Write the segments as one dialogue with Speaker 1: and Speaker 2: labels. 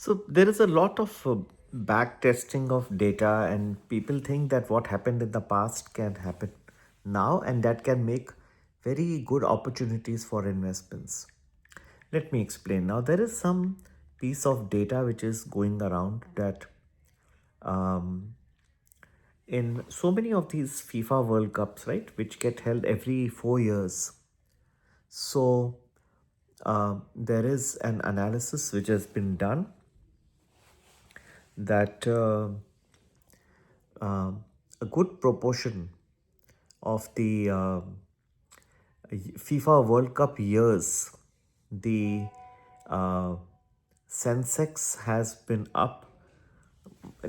Speaker 1: So there is a lot of back testing of data, and people think that what happened in the past can happen now, and that can make very good opportunities for investments. Let me explain. Now, there is some piece of data which is going around that um, in so many of these FIFA World Cups, right, which get held every 4 years. So there is an analysis which has been done that a good proportion of the FIFA World Cup years, the uh, Sensex has been up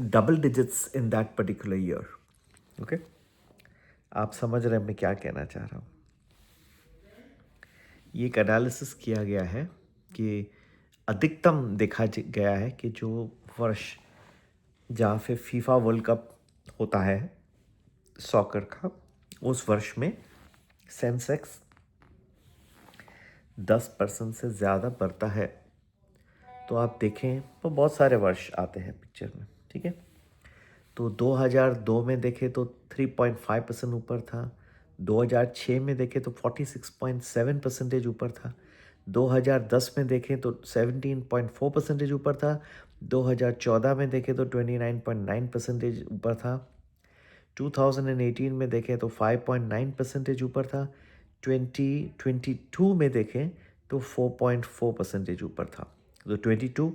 Speaker 1: double digits in that particular year. Okay, आप समझ रहे हैं मैं क्या कहना चाह रहा हूँ. ये एक एनालिसिस किया गया है कि अधिकतम देखा गया है कि जो वर्ष जहाँ पे फीफा वर्ल्ड कप होता है सॉकर का, उस वर्ष में सेंसेक्स 10% से ज़्यादा बढ़ता है. तो आप देखें तो बहुत सारे वर्ष आते हैं पिक्चर में, ठीक है. तो 2002 में देखें तो 3.5% ऊपर था. 2006 में देखें तो 46.7% ऊपर था. 2010 में देखें तो 17.4% ऊपर था. 2014 में देखें तो 29.9% ऊपर था. 2018 में देखें तो 5.9% ऊपर था. 2022 में देखें तो 4.4% ऊपर था. तो 22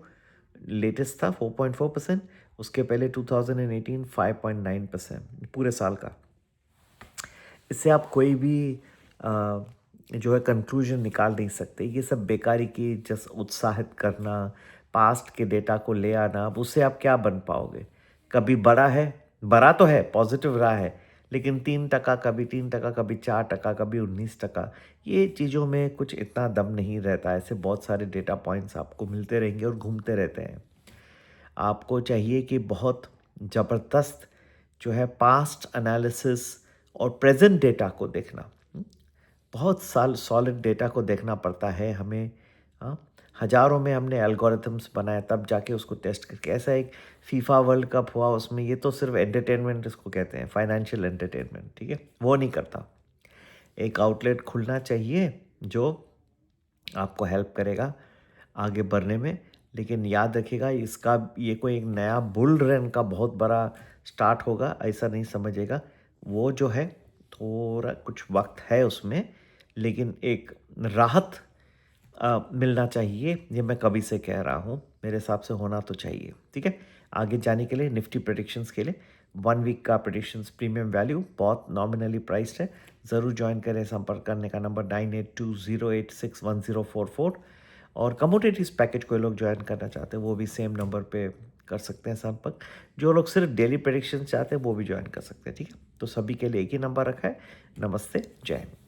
Speaker 1: लेटेस्ट था 4.4%. उसके पहले 2018 5.9% पूरे साल का. इससे आप कोई भी जो है कंक्लूजन निकाल नहीं सकते. ये सब बेकारी की जस्ट उत्साहित करना, पास्ट के डेटा को ले आना, अब उससे आप क्या बन पाओगे. कभी बड़ा तो है, पॉजिटिव रहा है, लेकिन 3%, कभी 3%, कभी 4%, कभी 19%. ये चीज़ों में कुछ इतना दम नहीं रहता. ऐसे बहुत सारे डेटा पॉइंट्स आपको मिलते रहेंगे और घूमते रहते हैं. आपको चाहिए कि बहुत ज़बरदस्त जो है पास्ट एनालिसिस और प्रेजेंट डेटा को देखना. बहुत सॉलिड डेटा को देखना पड़ता है हमें. हाँ, हज़ारों में हमने एल्गोरिथम्स बनाए तब जाके उसको टेस्ट करके. ऐसा एक फीफा वर्ल्ड कप हुआ, उसमें ये तो सिर्फ एंटरटेनमेंट इसको कहते हैं, फाइनेंशियल एंटरटेनमेंट, ठीक है, वो नहीं करता. एक आउटलेट खुलना चाहिए जो आपको हेल्प करेगा आगे बढ़ने में. लेकिन याद रखिएगा, इसका ये कोई एक नया बुल रन का बहुत बड़ा स्टार्ट होगा ऐसा नहीं समझिएगा. वो जो है थोड़ा कुछ वक्त है उसमें, लेकिन एक राहत मिलना चाहिए. ये मैं कभी से कह रहा हूँ, मेरे हिसाब से होना तो चाहिए, ठीक है. आगे जाने के लिए निफ्टी प्रेडिक्शंस के लिए 1 वीक का प्रेडिक्शंस प्रीमियम वैल्यू बहुत नॉमिनली प्राइस्ड है. ज़रूर ज्वाइन करें. संपर्क करने का नंबर 9820861044. और कमोडिटीज़ पैकेज कोई लोग ज्वाइन करना चाहते हैं वो भी सेम नंबर पे कर सकते हैं संपर्क. जो लोग सिर्फ डेली प्रेडिक्शन चाहते हैं वो भी ज्वाइन कर सकते हैं, ठीक है. तो सभी के लिए एक ही नंबर रखा है. नमस्ते, जय हिंद.